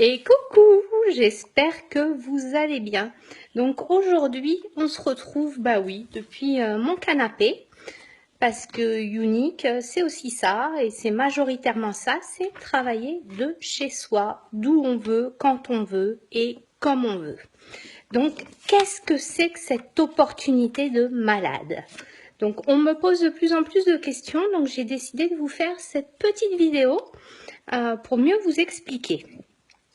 Et coucou, j'espère que vous allez bien. Donc aujourd'hui, on se retrouve, bah oui, depuis mon canapé, parce que Unique, c'est aussi ça, et c'est majoritairement ça, c'est travailler de chez soi, d'où on veut, quand on veut et comme on veut. Donc, qu'est-ce que c'est que cette opportunité de malade? Donc, on me pose de plus en plus de questions, donc j'ai décidé de vous faire cette petite vidéo pour mieux vous expliquer.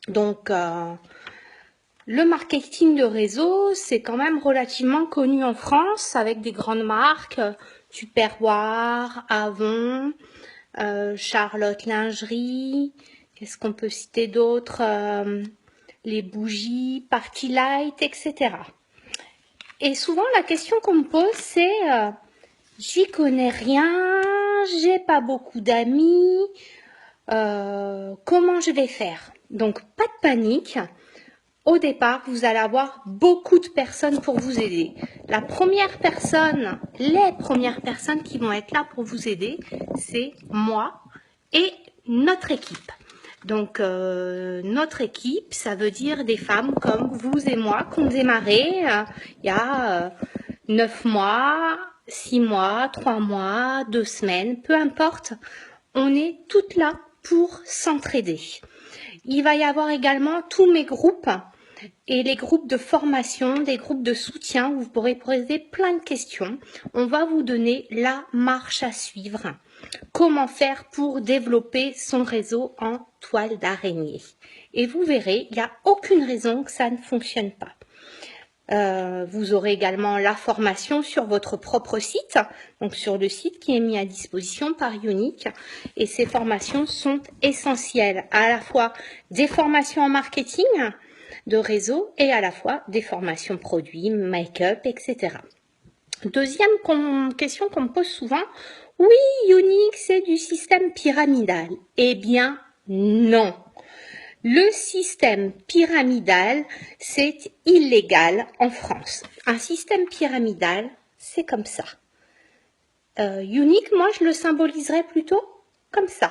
Donc, le marketing de réseau, c'est quand même relativement connu en France avec des grandes marques, Tupperware, Avon, Charlotte Lingerie, qu'est-ce qu'on peut citer d'autre, les bougies, Party Light, etc. Et souvent, la question qu'on me pose, c'est j'y connais rien, j'ai pas beaucoup d'amis, comment je vais faire? Donc, pas de panique. Au départ, vous allez avoir beaucoup de personnes pour vous aider. La première personne, les premières personnes qui vont être là pour vous aider, c'est moi et notre équipe. Donc, notre équipe, ça veut dire des femmes comme vous et moi qui ont démarré il y a 9 mois, 6 mois, 3 mois, 2 semaines, peu importe. On est toutes là pour s'entraider. Il va y avoir également tous mes groupes et les groupes de formation, des groupes de soutien où vous pourrez poser plein de questions. On va vous donner la marche à suivre. Comment faire pour développer son réseau en toile d'araignée. Et vous verrez, il n'y a aucune raison que ça ne fonctionne pas. Vous aurez également la formation sur votre propre site, donc sur le site qui est mis à disposition par Unique. Et ces formations sont essentielles, à la fois des formations en marketing, de réseau et à la fois des formations produits, make-up, etc. Deuxième question qu'on me pose souvent, oui, Unique, c'est du système pyramidal. Eh bien, non. Le système pyramidal, c'est illégal en France. Un système pyramidal, c'est comme ça. Unique, moi, je le symboliserais plutôt comme ça.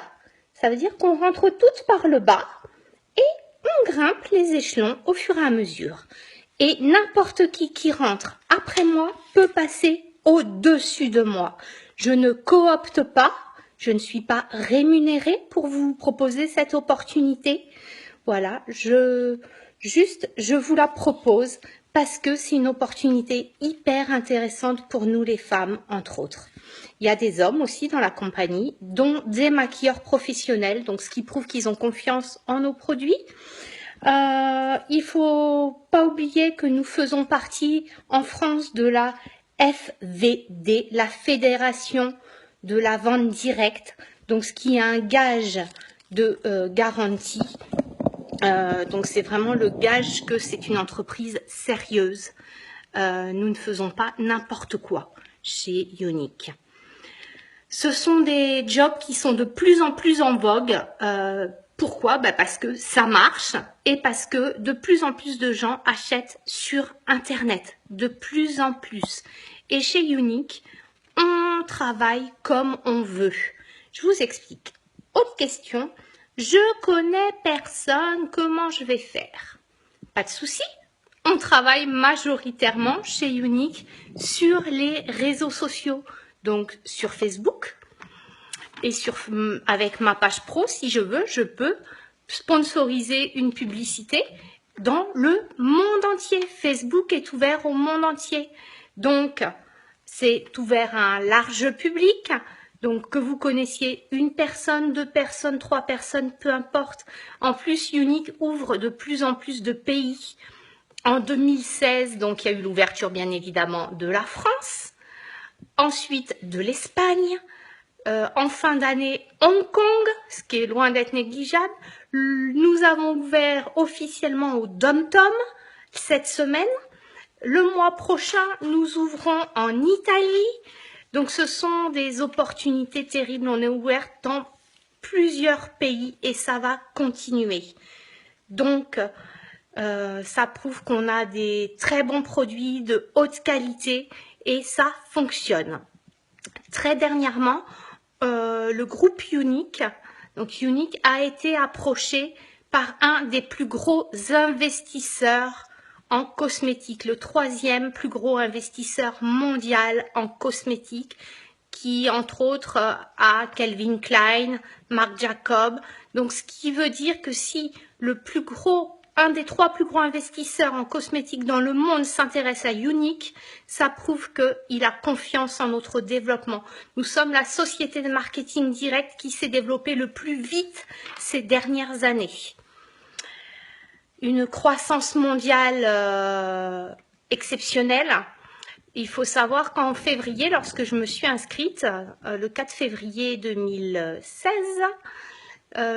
Ça veut dire qu'on rentre toutes par le bas et on grimpe les échelons au fur et à mesure. Et n'importe qui rentre après moi peut passer au-dessus de moi. Je ne coopte pas, je ne suis pas rémunérée pour vous proposer cette opportunité. Voilà, je vous la propose parce que c'est une opportunité hyper intéressante pour nous les femmes, entre autres. Il y a des hommes aussi dans la compagnie, dont des maquilleurs professionnels, donc ce qui prouve qu'ils ont confiance en nos produits. Il faut pas oublier que nous faisons partie en France de la FVD, la Fédération de la vente directe, donc ce qui est un gage de garantie. Donc c'est vraiment le gage que c'est une entreprise sérieuse. Nous ne faisons pas n'importe quoi chez Unique. Ce sont des jobs qui sont de plus en plus en vogue. Pourquoi? Parce que ça marche et parce que de plus en plus de gens achètent sur Internet. De plus en plus. Et chez Unique, on travaille comme on veut. Je vous explique. Autre question. Je connais personne, comment je vais faire? Pas de souci. On travaille majoritairement chez Unique sur les réseaux sociaux. Donc sur Facebook et avec ma page pro, si je veux, je peux sponsoriser une publicité dans le monde entier. Facebook est ouvert au monde entier. Donc, c'est ouvert à un large public. Donc, que vous connaissiez une personne, 2 personnes, 3 personnes, peu importe. En plus, Unique ouvre de plus en plus de pays. En 2016, donc, il y a eu l'ouverture, bien évidemment, de la France. Ensuite, de l'Espagne. En fin d'année, Hong Kong, ce qui est loin d'être négligeable. Nous avons ouvert officiellement au Dom-Tom cette semaine. Le mois prochain, nous ouvrons en Italie. Donc, ce sont des opportunités terribles. On est ouvert dans plusieurs pays et ça va continuer. Donc, ça prouve qu'on a des très bons produits de haute qualité et ça fonctionne. Très dernièrement, le groupe Unique, donc Unique a été approché par un des plus gros investisseurs en cosmétique, le 3e plus gros investisseur mondial en cosmétique, qui entre autres a Calvin Klein, Marc Jacob. Donc ce qui veut dire que si un des 3 plus gros investisseurs en cosmétique dans le monde s'intéresse à Younique, ça prouve qu'il a confiance en notre développement. Nous sommes la société de marketing direct qui s'est développée le plus vite ces dernières années. Une croissance mondiale exceptionnelle. Il faut savoir qu'en février, lorsque je me suis inscrite, le 4 février 2016,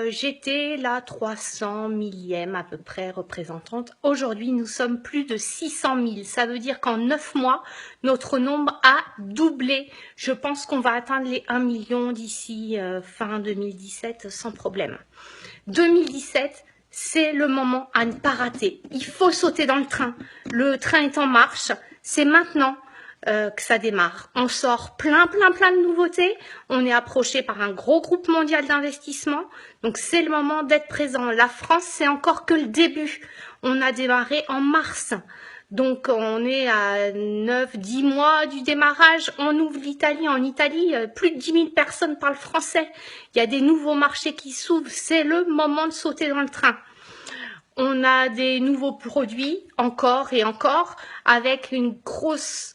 j'étais la 300 millième à peu près représentante. Aujourd'hui, nous sommes plus de 600 000. Ça veut dire qu'en 9 mois, notre nombre a doublé. Je pense qu'on va atteindre les 1 million d'ici fin 2017 sans problème. 2017, c'est le moment à ne pas rater. Il faut sauter dans le train. Le train est en marche. C'est maintenant que ça démarre. On sort plein de nouveautés. On est approché par un gros groupe mondial d'investissement. Donc c'est le moment d'être présent. La France, c'est encore que le début. On a démarré en mars. Donc on est à 9-10 mois du démarrage. On ouvre l'Italie. En Italie, plus de 10 000 personnes parlent français. Il y a des nouveaux marchés qui s'ouvrent. C'est le moment de sauter dans le train. On a des nouveaux produits, encore et encore, avec une grosse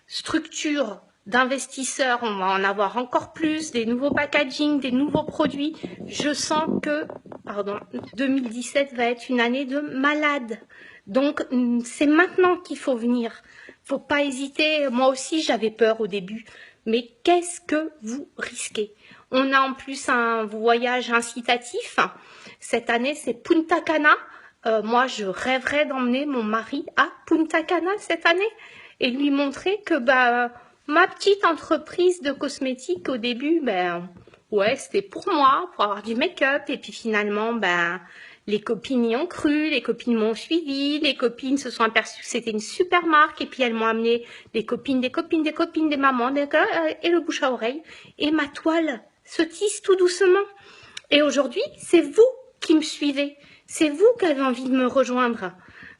structure d'investisseurs. On va en avoir encore plus, des nouveaux packaging, des nouveaux produits. Je sens que 2017 va être une année de malade. Donc, c'est maintenant qu'il faut venir. Faut pas hésiter. Moi aussi, j'avais peur au début. Mais qu'est-ce que vous risquez? On a en plus un voyage incitatif. Cette année, c'est Punta Cana. Moi, je rêverais d'emmener mon mari à Punta Cana cette année et lui montrer que ma petite entreprise de cosmétiques au début, ouais, c'était pour moi, pour avoir du make-up. Et puis finalement, les copines y ont cru, les copines m'ont suivi, les copines se sont aperçues que c'était une super marque. Et puis elles m'ont amené des copines, des mamans, et le bouche à oreille. Et ma toile se tisse tout doucement. Et aujourd'hui, c'est vous qui me suivez. C'est vous qui avez envie de me rejoindre.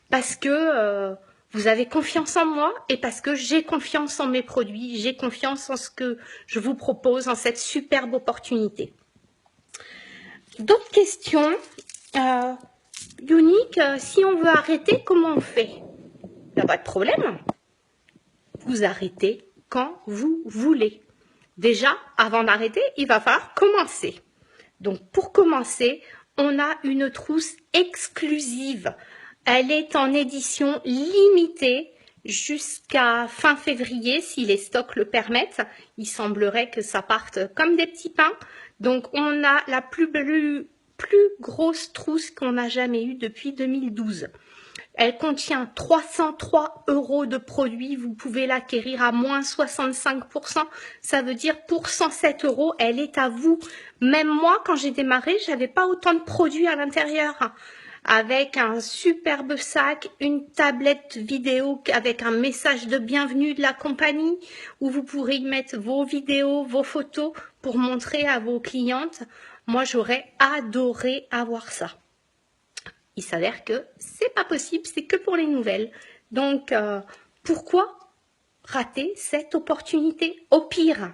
Parce que vous avez confiance en moi et parce que j'ai confiance en mes produits, j'ai confiance en ce que je vous propose, en cette superbe opportunité. D'autres questions? Younique, si on veut arrêter, comment on fait? Il n'y a pas de problème. Vous arrêtez quand vous voulez. Déjà, avant d'arrêter, il va falloir commencer. Donc, pour commencer, on a une trousse exclusive. Elle est en édition limitée jusqu'à fin février, si les stocks le permettent. Il semblerait que ça parte comme des petits pains. Donc, on a la plus grosse trousse qu'on n'a jamais eue depuis 2012. Elle contient 303 € de produits. Vous pouvez l'acquérir à moins 65%. Ça veut dire pour 107 €, elle est à vous. Même moi, quand j'ai démarré, j'avais pas autant de produits à l'intérieur. Avec un superbe sac, une tablette vidéo avec un message de bienvenue de la compagnie où vous pourrez y mettre vos vidéos, vos photos pour montrer à vos clientes. Moi, j'aurais adoré avoir ça. Il s'avère que c'est pas possible, c'est que pour les nouvelles. Donc, pourquoi rater cette opportunité? Au pire,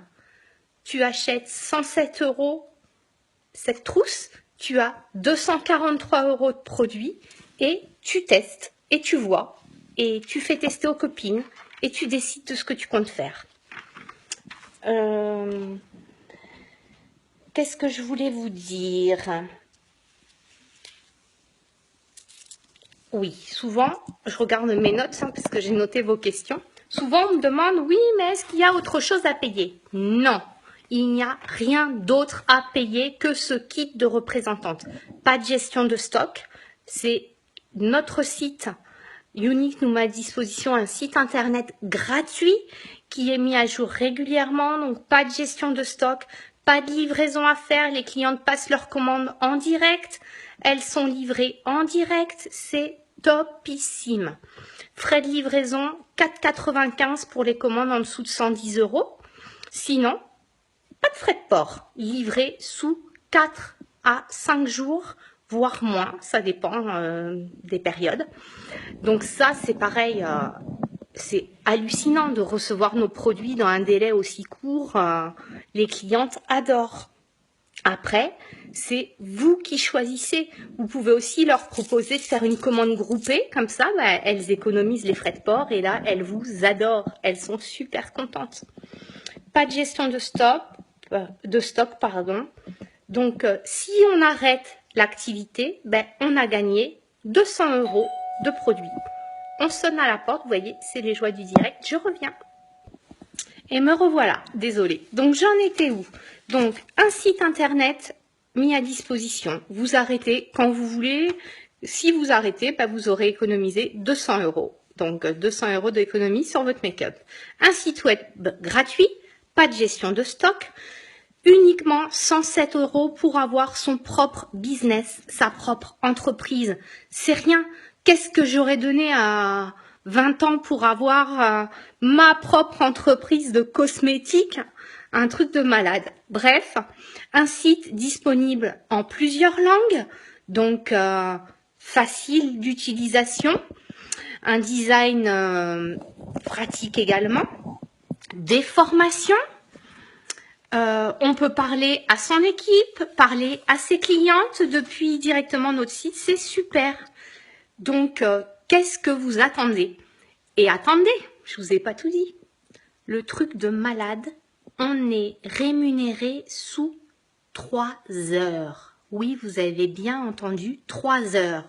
tu achètes 107 € cette trousse, tu as 243 € de produits et tu testes et tu vois et tu fais tester aux copines et tu décides de ce que tu comptes faire. Qu'est-ce que je voulais vous dire? Oui, souvent, je regarde mes notes parce que j'ai noté vos questions. Souvent, on me demande, oui, mais est-ce qu'il y a autre chose à payer? Non, il n'y a rien d'autre à payer que ce kit de représentante. Pas de gestion de stock, c'est notre site. Younique nous met à disposition un site internet gratuit qui est mis à jour régulièrement, donc pas de gestion de stock, pas de livraison à faire, les clientes passent leurs commandes en direct, elles sont livrées en direct, c'est topissime. Frais de livraison, 4,95 € pour les commandes en dessous de 110 €. Sinon, pas de frais de port. Livré sous 4 à 5 jours, voire moins, ça dépend des périodes. Donc ça, c'est pareil, c'est hallucinant de recevoir nos produits dans un délai aussi court. Les clientes adorent. Après, c'est vous qui choisissez. Vous pouvez aussi leur proposer de faire une commande groupée. Comme ça, elles économisent les frais de port et là, elles vous adorent. Elles sont super contentes. Pas de gestion de stock, Donc, si on arrête l'activité, on a gagné 200 € de produits. On sonne à la porte, vous voyez, c'est les joies du direct. Je reviens. Et me revoilà, désolée. Donc, j'en étais où? Donc, un site internet mis à disposition. Vous arrêtez quand vous voulez. Si vous arrêtez, vous aurez économisé 200 €. Donc, 200 € d'économie sur votre make-up. Un site web gratuit, pas de gestion de stock. Uniquement 107 € pour avoir son propre business, sa propre entreprise. C'est rien. Qu'est-ce que j'aurais donné à 20 ans pour avoir ma propre entreprise de cosmétiques? Un truc de malade. Bref, un site disponible en plusieurs langues, donc facile d'utilisation, un design pratique également, des formations. On peut parler à son équipe, parler à ses clientes depuis directement notre site, c'est super. Donc, qu'est-ce que vous attendez? Et attendez, je vous ai pas tout dit. Le truc de malade, on est rémunéré sous 3 heures. Oui, vous avez bien entendu, 3 heures.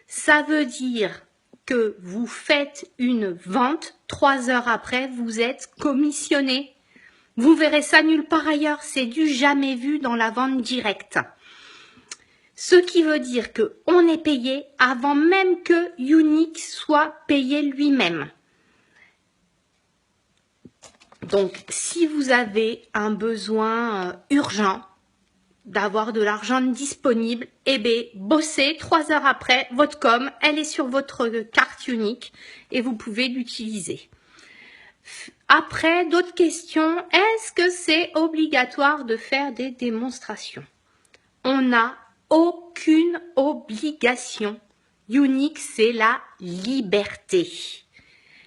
Ça veut dire que vous faites une vente, 3 heures après, vous êtes commissionné. Vous verrez ça nulle part ailleurs, c'est du jamais vu dans la vente directe. Ce qui veut dire qu'on est payé avant même que Younique soit payé lui-même. Donc, si vous avez un besoin urgent d'avoir de l'argent disponible, bossez, 3 heures après, votre com, elle est sur votre carte Younique et vous pouvez l'utiliser. Après, d'autres questions. Est-ce que c'est obligatoire de faire des démonstrations? On n'a aucune obligation. Younique, c'est la liberté.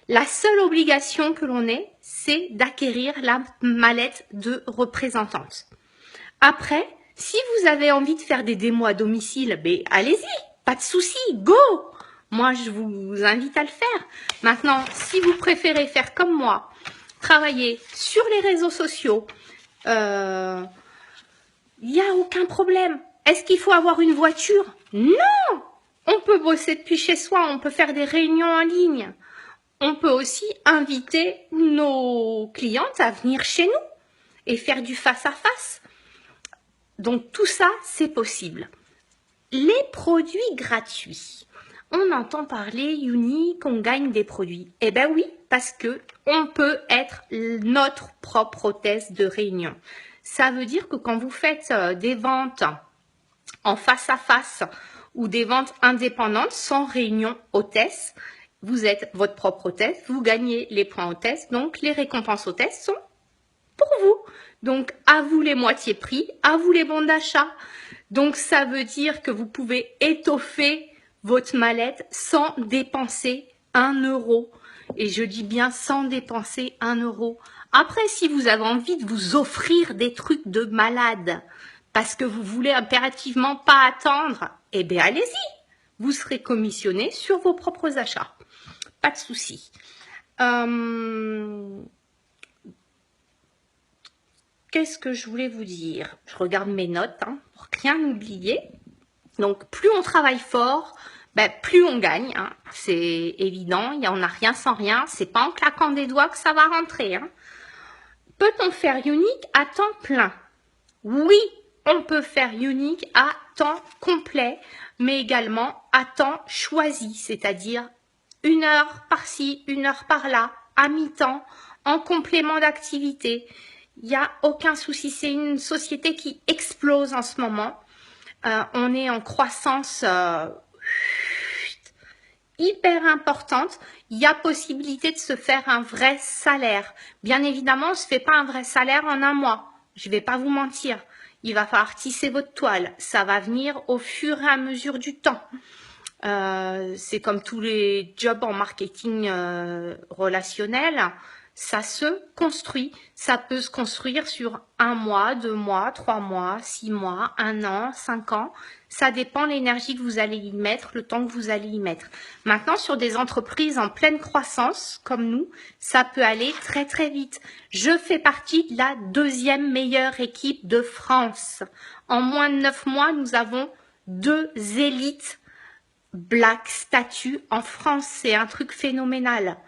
La seule obligation que l'on ait, c'est d'acquérir la mallette de représentante. Après, si vous avez envie de faire des démos à domicile, allez-y, pas de souci, go! Moi, je vous invite à le faire. Maintenant, si vous préférez faire comme moi, travailler sur les réseaux sociaux, il n'y a aucun problème. Est-ce qu'il faut avoir une voiture? Non! On peut bosser depuis chez soi, on peut faire des réunions en ligne. On peut aussi inviter nos clientes à venir chez nous et faire du face-à-face. Donc, tout ça, c'est possible. Les produits gratuits. On entend parler Younique, on gagne des produits. Eh bien oui, parce que on peut être notre propre hôtesse de réunion. Ça veut dire que quand vous faites des ventes en face à face ou des ventes indépendantes sans réunion hôtesse, vous êtes votre propre hôtesse, vous gagnez les points hôtesse, donc les récompenses hôtesse sont pour vous. Donc, à vous les moitiés prix, à vous les bons d'achat. Donc, ça veut dire que vous pouvez étoffer votre mallette sans dépenser 1 €. Et je dis bien sans dépenser 1 €. Après, si vous avez envie de vous offrir des trucs de malade, parce que vous voulez impérativement pas attendre, allez-y. Vous serez commissionné sur vos propres achats. Pas de souci. Qu'est-ce que je voulais vous dire? Je regarde mes notes pour rien oublier. Donc, plus on travaille fort, plus on gagne. C'est évident, il n'y en a rien sans rien. C'est pas en claquant des doigts que ça va rentrer. Peut-on faire Younique à temps plein? Oui, on peut faire Younique à temps complet, mais également à temps choisi, c'est-à-dire 1 heure par-ci, 1 heure par-là, à mi-temps, en complément d'activité. Il n'y a aucun souci. C'est une société qui explose en ce moment. On est en croissance hyper importante. Il y a possibilité de se faire un vrai salaire. Bien évidemment, on ne se fait pas un vrai salaire en 1 mois. Je ne vais pas vous mentir. Il va falloir tisser votre toile. Ça va venir au fur et à mesure du temps. C'est comme tous les jobs en marketing relationnel. Ça se construit. Ça peut se construire sur 1 mois, 2 mois, 3 mois, 6 mois, 1 an, 5 ans. Ça dépend de l'énergie que vous allez y mettre, le temps que vous allez y mettre. Maintenant, sur des entreprises en pleine croissance, comme nous, ça peut aller très très vite. Je fais partie de la 2e meilleure équipe de France. En moins de 9 mois, nous avons 2 élites Black statut en France. C'est un truc phénoménal.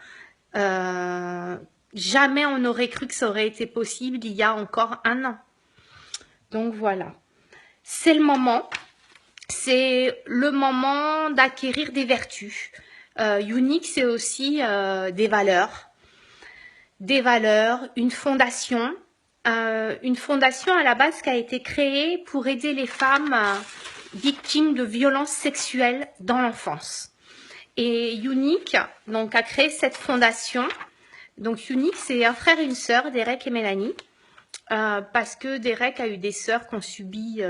Jamais on n'aurait cru que ça aurait été possible il y a encore 1 an. Donc voilà. C'est le moment. C'est le moment d'acquérir des vertus. Unique, c'est aussi des valeurs. Des valeurs, une fondation. Une fondation à la base qui a été créée pour aider les femmes victimes de violences sexuelles dans l'enfance. Et Unique donc, a créé cette fondation. Donc Unique, c'est un frère et une sœur, Derek et Mélanie, parce que Derek a eu des sœurs qui ont subi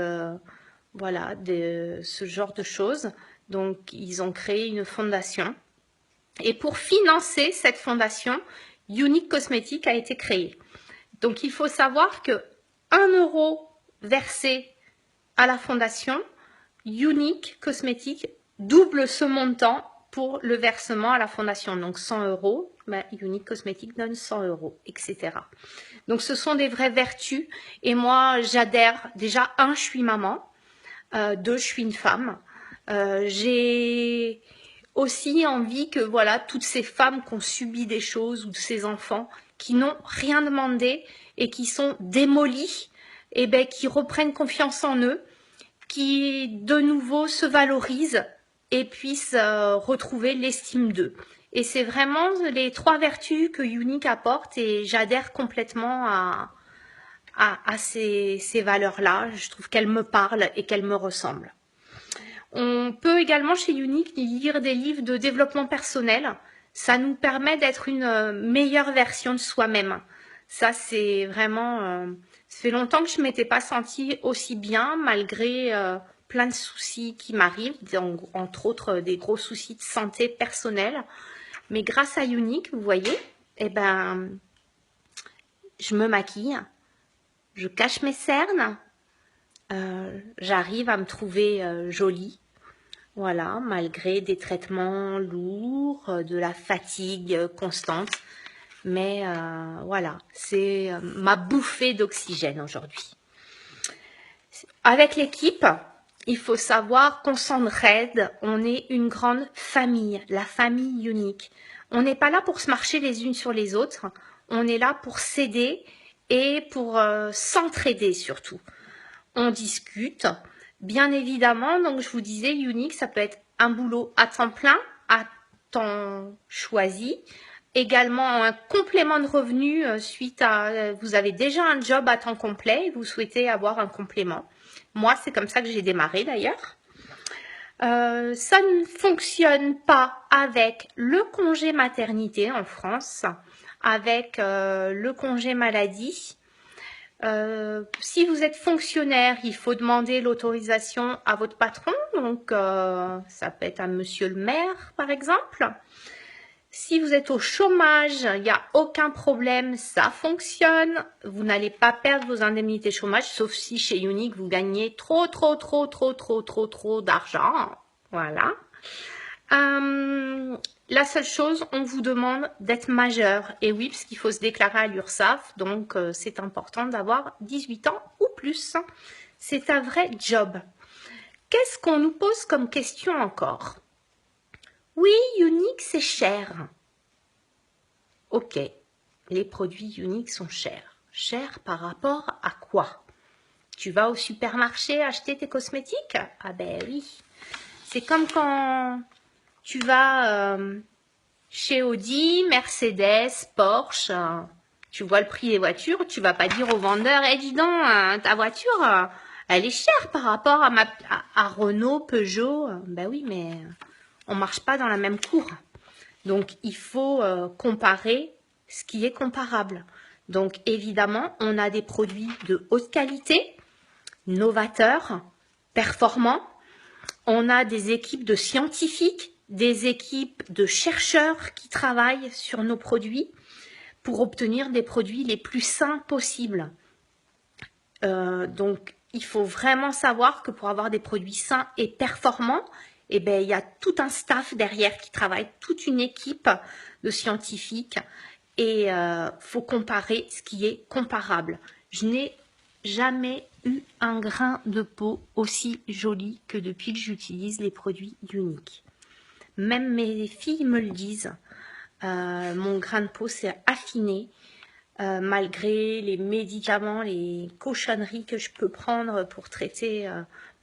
voilà, ce genre de choses. Donc ils ont créé une fondation. Et pour financer cette fondation, Unique Cosmétique a été créée. Donc il faut savoir que 1 euro versé à la fondation, Unique Cosmétique double ce montant pour le versement à la fondation. Donc 100 euros, ben, Unique Cosmétique donne 100 euros, etc. Donc ce sont des vraies vertus. Et moi, j'adhère. Déjà, 1, je suis maman. 2, je suis une femme. J'ai aussi envie que voilà, toutes ces femmes qui ont subi des choses ou ces enfants qui n'ont rien demandé et qui sont démolis, et ben, qui reprennent confiance en eux, qui de nouveau se valorisent et puissent retrouver l'estime d'eux. Et c'est vraiment les 3 vertus que Unique apporte et j'adhère complètement à ces valeurs-là. Je trouve qu'elles me parlent et qu'elles me ressemblent. On peut également chez Unique lire des livres de développement personnel. Ça nous permet d'être une meilleure version de soi-même. Ça, c'est vraiment... ça fait longtemps que je ne m'étais pas sentie aussi bien, malgré plein de soucis qui m'arrivent, entre autres des gros soucis de santé personnelle. Mais grâce à Unique, vous voyez, eh ben, je me maquille, je cache mes cernes, j'arrive à me trouver jolie. Voilà, malgré des traitements lourds, de la fatigue constante. Mais voilà, c'est ma bouffée d'oxygène aujourd'hui. Avec l'équipe, il faut savoir qu'on s'entraide, on est une grande famille, la famille Unique. On n'est pas là pour se marcher les unes sur les autres, on est là pour s'aider et pour s'entraider surtout. On discute. Bien évidemment, donc je vous disais, Unique, ça peut être un boulot à temps plein, à temps choisi. Également un complément de revenu suite à... vous avez déjà un job à temps complet et vous souhaitez avoir un complément. Moi, c'est comme ça que j'ai démarré d'ailleurs. Ça ne fonctionne pas avec le congé maternité en France, avec le congé maladie. Si vous êtes fonctionnaire, il faut demander l'autorisation à votre patron, donc ça peut être à monsieur le maire par exemple. Si vous êtes au chômage, il n'y a aucun problème, ça fonctionne. Vous n'allez pas perdre vos indemnités chômage, sauf si chez Unique vous gagnez trop d'argent. Voilà. La seule chose, on vous demande d'être majeur. Et oui, parce qu'il faut se déclarer à l'URSSAF, donc c'est important d'avoir 18 ans ou plus. C'est un vrai job. Qu'est-ce qu'on nous pose comme question encore? Oui, Unique, c'est cher. Ok, les produits Unique sont chers. Chers par rapport à quoi? Tu vas au supermarché acheter tes cosmétiques? Ah ben oui. C'est comme quand... tu vas chez Audi, Mercedes, Porsche, tu vois le prix des voitures, tu vas pas dire au vendeur, eh dis donc, ta voiture, elle est chère par rapport à Renault, Peugeot. Ben oui, mais on marche pas dans la même cour. Donc, il faut comparer ce qui est comparable. Donc, évidemment, on a des produits de haute qualité. novateurs, performants. On a des équipes de scientifiques, des équipes de chercheurs qui travaillent sur nos produits pour obtenir des produits les plus sains possibles. Donc, il faut vraiment savoir que pour avoir des produits sains et performants, eh ben, il y a tout un staff derrière qui travaille, toute une équipe de scientifiques et faut comparer ce qui est comparable. Je n'ai jamais eu un grain de peau aussi joli que depuis que j'utilise les produits Younique. Même mes filles me le disent, mon grain de peau s'est affiné. Malgré les médicaments, les cochonneries que je peux prendre pour traiter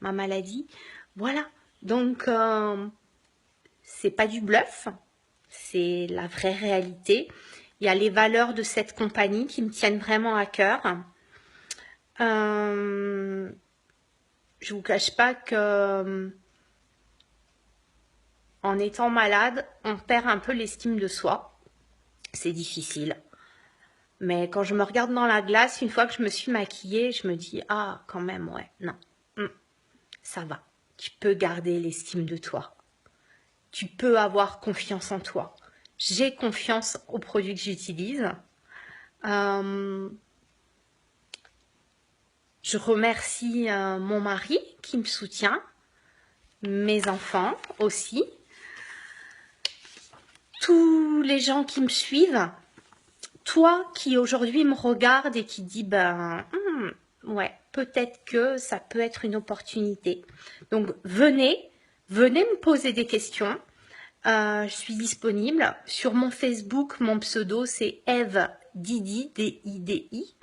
ma maladie. Voilà, donc c'est pas du bluff, c'est la vraie réalité. Il y a les valeurs de cette compagnie qui me tiennent vraiment à cœur. Je vous cache pas que en étant malade, on perd un peu l'estime de soi. C'est difficile. Mais quand je me regarde dans la glace, une fois que je me suis maquillée, je me dis « Ah, quand même, ouais, non, ça va. Tu peux garder l'estime de toi. Tu peux avoir confiance en toi. J'ai confiance aux produits que j'utilise. Je remercie mon mari qui me soutient, mes enfants aussi, tous les gens qui me suivent. Toi qui aujourd'hui me regarde et qui dit ben ouais, peut-être que ça peut être une opportunité. Donc venez me poser des questions. Je suis disponible sur mon Facebook. Mon pseudo c'est Eve Didi, D-I-D-I.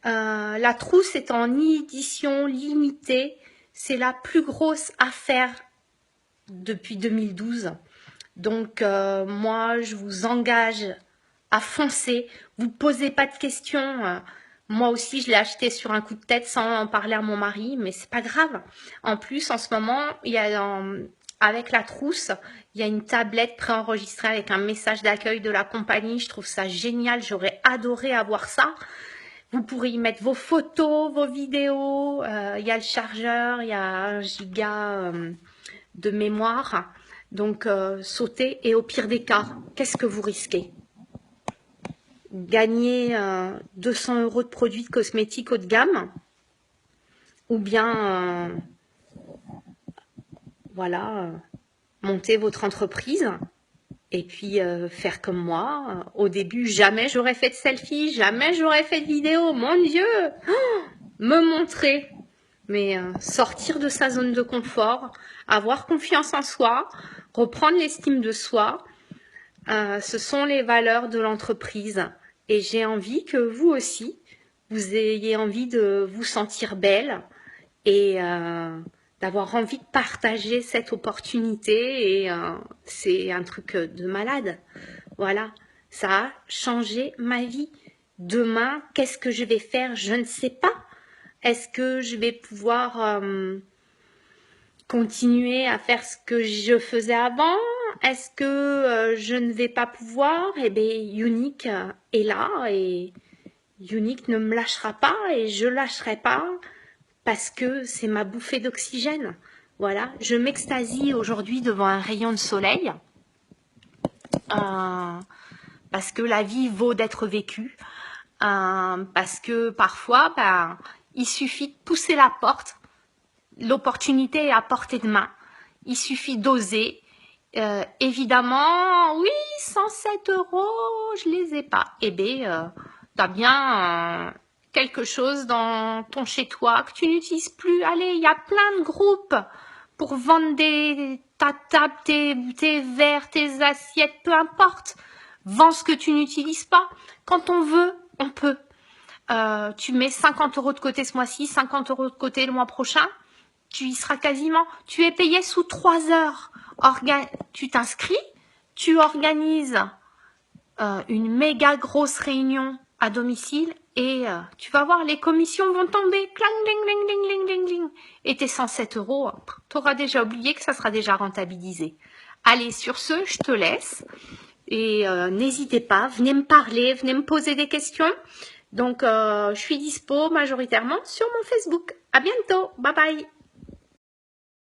La trousse est en édition limitée. C'est la plus grosse affaire depuis 2012. Donc moi je vous engage à foncer, vous posez pas de questions. Moi aussi, je l'ai acheté sur un coup de tête sans en parler à mon mari, mais c'est pas grave. En plus, en ce moment, il y a avec la trousse, il y a une tablette préenregistrée avec un message d'accueil de la compagnie. Je trouve ça génial. J'aurais adoré avoir ça. Vous pourrez y mettre vos photos, vos vidéos. Il y a le chargeur, il y a 1 giga de mémoire. Donc, sautez et au pire des cas, qu'est-ce que vous risquez ? Gagner 200 € de produits de cosmétiques haut de gamme ou bien voilà, monter votre entreprise et puis faire comme moi. Au début, jamais j'aurais fait de selfie, jamais j'aurais fait de vidéo, mon Dieu, me montrer. Mais sortir de sa zone de confort, avoir confiance en soi, reprendre l'estime de soi, ce sont les valeurs de l'entreprise. Et j'ai envie que vous aussi, vous ayez envie de vous sentir belle et d'avoir envie de partager cette opportunité. Et c'est un truc de malade. Voilà, ça a changé ma vie. Demain, qu'est-ce que je vais faire? Je ne sais pas. Est-ce que je vais pouvoir continuer à faire ce que je faisais avant? Est-ce que je ne vais pas pouvoir? Eh bien, Younique est là et Younique ne me lâchera pas et je lâcherai pas parce que c'est ma bouffée d'oxygène. Voilà, je m'extasie aujourd'hui devant un rayon de soleil parce que la vie vaut d'être vécue, parce que parfois, il suffit de pousser la porte. L'opportunité est à portée de main. Il suffit d'oser. Évidemment, oui, 107 €, je les ai pas. Eh bien, tu as bien quelque chose dans ton chez-toi que tu n'utilises plus. Allez, il y a plein de groupes pour vendre ta table, tes verres, tes assiettes, peu importe. Vends ce que tu n'utilises pas. Quand on veut, on peut. Tu mets 50 € de côté ce mois-ci, 50 € de côté le mois prochain. Tu y seras quasiment. Tu es payé sous 3 heures. Tu t'inscris, tu organises une méga grosse réunion à domicile et tu vas voir, les commissions vont tomber. Clang, ding, ding, ding, ding, ding, ding. Et tes 107 €, tu auras déjà oublié que ça sera déjà rentabilisé. Allez, sur ce, je te laisse. Et n'hésitez pas, venez me parler, venez me poser des questions. Donc, je suis dispo majoritairement sur mon Facebook. À bientôt. Bye bye.